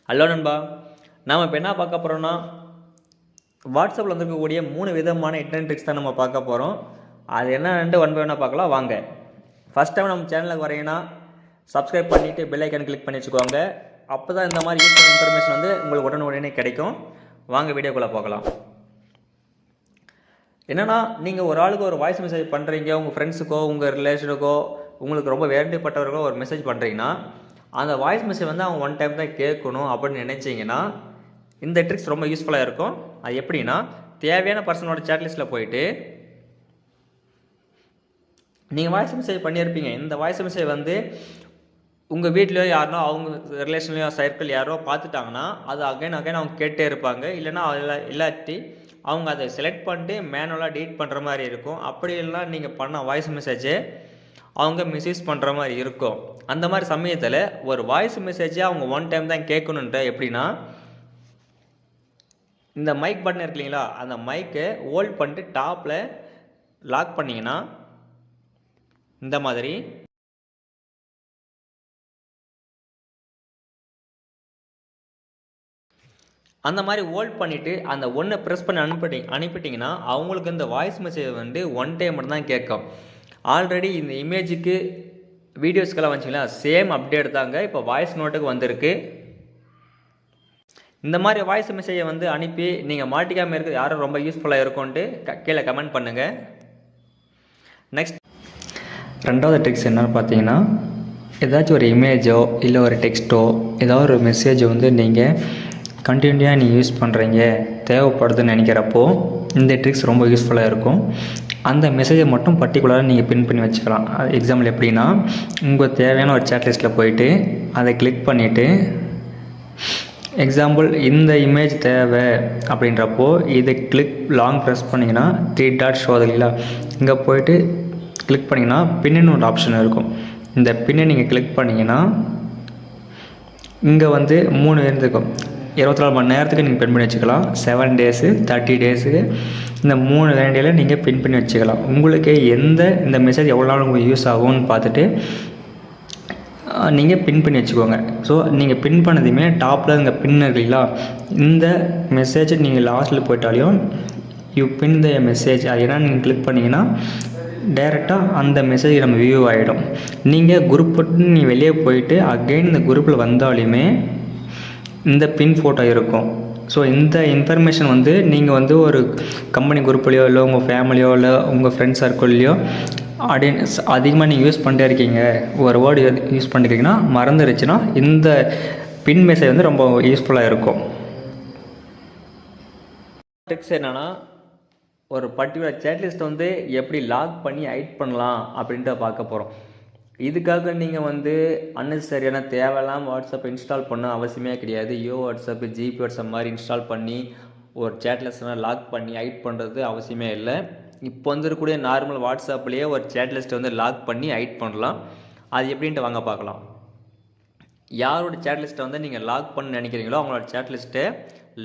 Hello நண்பா, நாம் இப்போ என்ன பார்க்க போகிறோம்னா வாட்ஸ்அப்பில் வந்துருக்கக்கூடிய 3 விதமான இன்டர்நெட் ட்ரிக்ஸ் தான் நம்ம பார்க்க போகிறோம். அது என்னன்ட்டு ஒன் பை ஒன்னாக பார்க்கலாம் வாங்க. ஃபஸ்ட் டைம் நம்ம சேனலுக்கு வரீங்கன்னா சப்ஸ்கிரைப் பண்ணிவிட்டு பெல் ஐக்கான் கிளிக் பண்ணி வச்சுக்கோங்க. அப்போ தான் இந்த மாதிரி யூஸ்ஃபுல் இன்ஃபர்மேஷன் வந்து உங்களுக்கு உடனே கிடைக்கும். வாங்க வீடியோக்குள்ளே பார்க்கலாம். என்னென்னா, நீங்கள் ஒரு ஆளுக்கு ஒரு வாய்ஸ் மெசேஜ் பண்ணுறீங்க, உங்கள் ஃப்ரெண்ட்ஸுக்கோ உங்கள் ரிலேஷனுக்கோ உங்களுக்கு ரொம்ப வேண்டியப்பட்டவர்களோ ஒரு மெசேஜ் பண்ணுறீங்கன்னா, அந்த வாய்ஸ் மெசேஜ் வந்து அவங்க ஒன் டைம் தான் கேட்கணும் அப்படின்னு நினச்சிங்கன்னா இந்த ட்ரிக்ஸ் ரொம்ப யூஸ்ஃபுல்லாக இருக்கும். அது எப்படின்னா, தேவையான பர்சனோட சேட் லிஸ்ட்டில் போயிட்டு நீங்கள் வாய்ஸ் மெசேஜ் பண்ணியிருப்பீங்க. இந்த வாய்ஸ் மெசேஜ் வந்து உங்கள் வீட்லையோ யாருனோ அவங்க ரிலேஷன்லையோ சர்க்கிள் யாரோ பார்த்துட்டாங்கன்னா அது அகைன் அவங்க கேட்டே இருப்பாங்க. இல்லைன்னா இல்லாட்டி அவங்க அதை செலக்ட் பண்ணிட்டு மேனுவலாக டீட் பண்ணுற மாதிரி இருக்கும். அப்படி இல்லைனா நீங்கள் பண்ண வாய்ஸ் மெசேஜை அவங்க மிஸ்யூஸ் பண்ணுற மாதிரி இருக்கும். அந்த மாதிரி சமயத்தில் ஒரு வாய்ஸ் மெசேஜை அவங்க ஒன் டைம் தான் கேட்கணுன்ட்டு எப்படின்னா, இந்த மைக் பட்டன் இருக்கு இல்லைங்களா, அந்த மைக்கை ஹோல்ட் பண்ணிட்டு டாப்பில் லாக் பண்ணிங்கன்னா இந்த மாதிரி அந்த மாதிரி ஹோல்ட் பண்ணிவிட்டு அந்த ஒன்றை ப்ரெஸ் பண்ணி அனுப்பிட்டிங்கன்னா அவங்களுக்கு இந்த வாய்ஸ் மெசேஜ் வந்து ஒன் டைம் மட்டும் தான் கேட்கும். ஆல்ரெடி இந்த இமேஜுக்கு வீடியோஸ்க்கெல்லாம் வந்துச்சிங்களா, சேம் அப்டேட் தாங்க இப்போ வாய்ஸ் நோட்டுக்கு வந்திருக்கு. இந்த மாதிரி வாய்ஸ் மெசேஜை வந்து அனுப்பி நீங்கள் மாட்டிக்காமல் இருக்க யாரும் ரொம்ப யூஸ்ஃபுல்லாக இருக்கும்ன்ட்டு கீழே கமெண்ட் பண்ணுங்கள். நெக்ஸ்ட் ரெண்டாவது ட்ரிக்ஸ் என்னென்னு பார்த்தீங்கன்னா, ஏதாச்சும் ஒரு இமேஜோ இல்லை ஒரு டெக்ஸ்ட்டோ ஏதாவது ஒரு மெசேஜை வந்து நீங்கள் கண்டினியூவாக நீங்கள் யூஸ் பண்ணுறீங்க, தேவைப்படுதுன்னு நினைக்கிறப்போ இந்த ட்ரிக்ஸ் ரொம்ப யூஸ்ஃபுல்லாக இருக்கும். அந்த மெசேஜை மட்டும் பர்டிகுலராக நீங்கள் பின் பண்ணி வச்சுக்கலாம். எக்ஸாம்பிள் எப்படின்னா, உங்களுக்கு தேவையான ஒரு சேட் லிஸ்ட்டில் போயிட்டு அதை கிளிக் பண்ணிவிட்டு, எக்ஸாம்பிள் இந்த இமேஜ் தேவை அப்படின்றப்போ இதை கிளிக் லாங் ப்ரெஸ் பண்ணிங்கன்னா 3 டாட் ஷோ இல்லைங்களா, இங்கே போயிட்டு கிளிக் பண்ணிங்கன்னா பின்னு ஒரு ஆப்ஷன் இருக்கும். இந்த பின்னை நீங்கள் கிளிக் பண்ணிங்கன்னா இங்கே வந்து 3 இருந்துருக்கும். 24 மணி நேரத்துக்கு நீங்கள் பின் பண்ணி வச்சுக்கலாம். 7 டேஸு 30 டேஸுக்கு இந்த 3 வேண்டியில் நீங்கள் பின் பண்ணி வச்சுக்கலாம். உங்களுக்கு இந்த மெசேஜ் எவ்வளோ நாள் உங்களுக்கு யூஸ் ஆகும்னு பார்த்துட்டு நீங்கள் பின் பண்ணி வச்சுக்கோங்க. ஸோ நீங்கள் பின் பண்ணதுமே டாப்பில் இங்கே பின் இருக்குங்களா, இந்த மெசேஜை நீங்கள் லாஸ்ட்டில் போயிட்டாலையும் யூ பின் த மெசேஜ் அது ஏன்னா நீங்கள் கிளிக் பண்ணிங்கன்னா டைரெக்டாக அந்த மெசேஜ் நம்ம வியூ ஆகிடும். நீங்கள் குரூப் போட்டு நீங்கள் வெளியே போயிட்டு அகெயின் இந்த குரூப்பில் வந்தாலுமே இந்த பின் ஃபோட்டோ இருக்கும். ஸோ இந்த இன்ஃபர்மேஷன் வந்து நீங்கள் வந்து ஒரு கம்பெனி குரூப்லேயோ இல்லை உங்கள் ஃபேமிலியோ இல்லை உங்கள் ஃப்ரெண்ட்ஸ் சர்க்கிள்லையோ அதிகமாக நீங்கள் யூஸ் பண்ணிட்டே இருக்கீங்க, ஒரு வேர்டு யூஸ் பண்ணிருக்கீங்கன்னா மறந்துருச்சுன்னா இந்த பின் மெசேஜ் வந்து ரொம்ப யூஸ்ஃபுல்லாக இருக்கும். ட்ரிக்ஸ் என்னென்னா, ஒரு பர்டிகுலர் சேட் லிஸ்ட்டை வந்து எப்படி லாக் பண்ணி ஹைட் பண்ணலாம் அப்படின்ட்டு பார்க்க போகிறோம். இதுக்காக நீங்கள் வந்து அன்னெசரியான தேவையில்லாம வாட்ஸ்அப் இன்ஸ்டால் பண்ண அவசியமே கிடையாது. வாட்ஸ்அப்பு ஜிபி வாட்ஸ்அப் மாதிரி இன்ஸ்டால் பண்ணி ஒரு சேட் லிஸ்ட்லாம் லாக் பண்ணி ஹைட் பண்ணுறது அவசியமே இல்லை. இப்போ வந்துருக்கூடிய நார்மல் வாட்ஸ்அப்லேயே ஒரு சேட் லிஸ்ட்டை வந்து லாக் பண்ணி ஹைட் பண்ணலாம். அது எப்படின்ட்டு வாங்க பார்க்கலாம். யாரோட சேட் லிஸ்ட்டை வந்து நீங்கள் லாக் பண்ண நினைக்கிறீங்களோ அவங்களோட சேட் லிஸ்ட்டை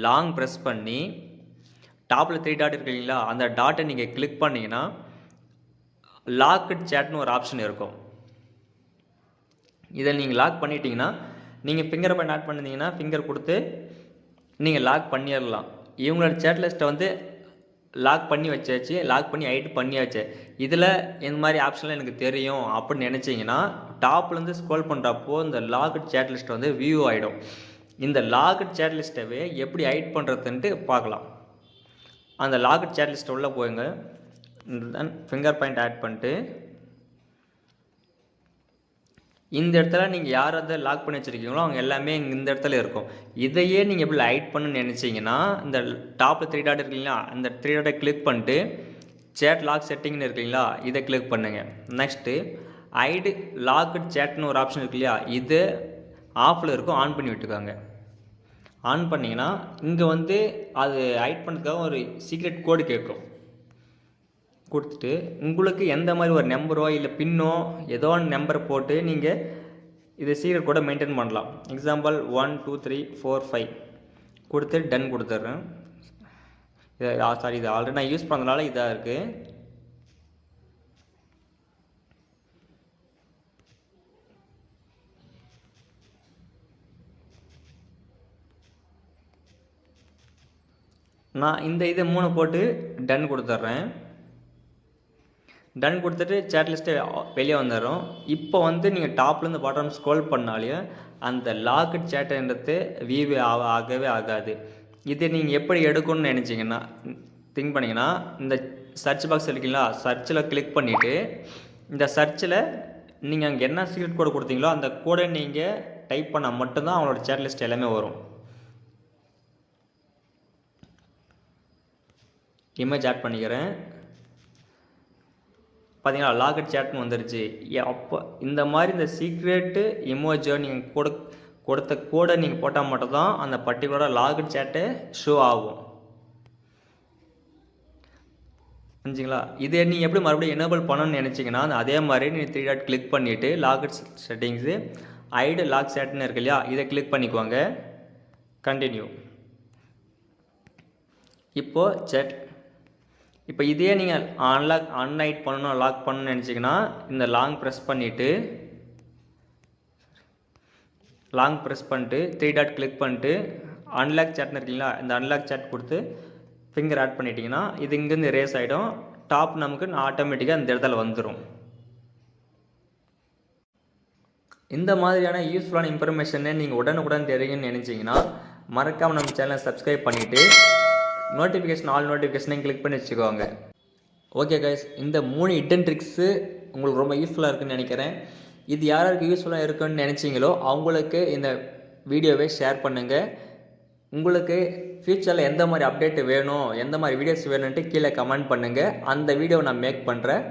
லாங் ப்ரெஸ் பண்ணி டாப்பில் 3 டாட் இருக்குங்களா, அந்த டாட்டை நீங்கள் கிளிக் பண்ணிங்கன்னா லாக்டு சேட்னு ஒரு ஆப்ஷன் இருக்கும். இதை நீங்கள் லாக் பண்ணிட்டீங்கன்னா நீங்கள் ஃபிங்கர் பாயிண்ட் ஆட் பண்ணிங்கன்னா ஃபிங்கர் கொடுத்து நீங்கள் லாக் பண்ணிடலாம். இவங்களோட சேட் லிஸ்ட்டை வந்து லாக் பண்ணி வச்சாச்சு, லாக் பண்ணி ஹைட் பண்ணியாச்சு. இதில் இந்த மாதிரி ஆப்ஷன்லாம் எனக்கு தெரியும் அப்படின்னு நினச்சிங்கன்னா டாப்லேருந்து ஸ்க்ரோல் பண்ணுறப்போ இந்த லாக்டு சேட் லிஸ்ட்டை வந்து வியூ ஆகிடும். இந்த லாக்டு சேட் லிஸ்ட்டவே எப்படி ஹைட் பண்ணுறதுன்ட்டு பார்க்கலாம். அந்த லாக்டு சேட் லிஸ்ட்டை உள்ளே போய்ங்க, தென் ஃபிங்கர் பாயிண்ட் ஆட் பண்ணிட்டு இந்த இடத்துல நீங்கள் யார் அதை லாக் பண்ணி வச்சுருக்கீங்களோ அவங்க எல்லாமே இந்த இடத்துல இருக்கும். இதையே நீங்கள் எப்படி ஹைட் பண்ணணும்னு நினச்சிங்கன்னா இந்த டாப்பில் 3 டாட் இருக்குங்களா, அந்த 3 டாட்டை கிளிக் பண்ணிட்டு சேட் லாக் செட்டிங்னு இருக்குங்களா, இதை கிளிக் பண்ணுங்கள். நெக்ஸ்ட்டு ஹைடு லாக்டு சேட்னு ஒரு ஆப்ஷன் இருக்கு இல்லையா, இது ஆஃபில் இருக்கும், ஆன் பண்ணி விட்டுக்காங்க. ஆன் பண்ணிங்கன்னா இங்கே வந்து அது ஹைட் பண்ணுறதுக்காக ஒரு சீக்ரெட் கோடு கேட்கும். கொடுத்துட்டு உங்களுக்கு எந்த மாதிரி ஒரு நம்பரோ இல்லை பின்னோ ஏதோ ஒன்று நம்பர் போட்டு நீங்கள் இதை சீக்ரெட் கூட மெயின்டைன் பண்ணலாம். எக்ஸாம்பிள் 1 2 3 4 5 கொடுத்து டன் கொடுத்துட்றேன். சாரி, இது ஆல்ரெடி நான் யூஸ் பண்ணதுனால இதாக இருக்குது. நான் இது 3 போட்டு டன் கொடுத்துட்றேன். டன் கொடுத்துட்டு சேட் லிஸ்ட்டு வெளியே வந்துடும். இப்போ நீங்கள் டாப்லேருந்து பாட்டம் ஸ்க்ரோல் பண்ணாலே அந்த லாக்டு சேட்டுன்றது வியூவே ஆகவே ஆகாது. இதை நீங்கள் எப்படி எடுக்கணும்னு நினச்சிங்கன்னா திங்க் பண்ணிங்கன்னா இந்த சர்ச் பாக்ஸ் இருக்குங்களா, சர்ச்சில் கிளிக் பண்ணிவிட்டு இந்த சர்ச்சில் நீங்கள் அங்கே என்ன சீக்ரெட் கோடு கொடுத்தீங்களோ அந்த கோடை நீங்கள் டைப் பண்ணால் மட்டும்தான் அவங்களோட சேட் லிஸ்ட் எல்லாமே வரும். இமேஜ் ஆட் பண்ணிக்கிறேன். பார்த்தீங்களா, லாக்டு சேட்னு வந்துருச்சு. அப்போ இந்த மாதிரி இந்த சீக்ரெட்டு இமோஜை நீங்கள் கொடுத்த கோடை நீங்கள் போட்டால் மட்டும்தான் அந்த பர்டிகுலராக லாக்டு சேட்டை ஷோ ஆகும். புரிஞ்சுங்களா? இதை நீங்கள் எப்படி மறுபடியும் எனேபிள் பண்ணணும்னு நினச்சிங்கன்னா அதே மாதிரி நீங்கள் 3 டாட் கிளிக் பண்ணிவிட்டு லாக்டு செட்டிங்ஸு ஐடு லாக் சேட்னு இருக்கு இல்லையா, இதை கிளிக் பண்ணிக்குவாங்க. கண்டினியூ. இப்போது சேட் இப்போ இதே நீங்கள் அன்லைட் பண்ணணும் லாக் பண்ணணும்னு நினச்சிங்கன்னா இந்த லாங் ப்ரெஸ் பண்ணிவிட்டு 3 டாட் கிளிக் பண்ணிட்டு அன்லாக் சேட்னு இருக்குங்களா, இந்த அன்லாக் சேட் கொடுத்து ஃபிங்கர் ஆட் பண்ணிட்டீங்கன்னா இது இங்கேருந்து ரேஸ் ஆகிடும். டாப் நமக்கு ஆட்டோமேட்டிக்காக இந்த இடத்துல வந்துடும். இந்த மாதிரியான யூஸ்ஃபுல்லான இன்ஃபர்மேஷனை நீங்கள் உடனுக்குடன் தெரியும்னு நினச்சிங்கன்னா மறக்காமல் நம்ம சேனலை சப்ஸ்கிரைப் பண்ணிவிட்டு ஆல் நோட்டிஃபிகேஷனையும் கிளிக் பண்ணி வச்சுக்கோங்க. ஓகே கைஸ், இந்த 3 ஹிடன் ட்ரிக்ஸு உங்களுக்கு ரொம்ப யூஸ்ஃபுல்லாக இருக்குன்னு நினைக்கிறேன். இது யாருக்கு யூஸ்ஃபுல்லாக இருக்குன்னு நினச்சிங்களோ அவங்களுக்கு இந்த வீடியோவை ஷேர் பண்ணுங்கள். உங்களுக்கு ஃப்யூச்சரில் எந்த மாதிரி அப்டேட் வேணும், எந்த மாதிரி வீடியோஸ் வேணும்ன்ட்டு கீழே கமெண்ட் பண்ணுங்கள். அந்த வீடியோவை நான் மேக் பண்ணுறேன்.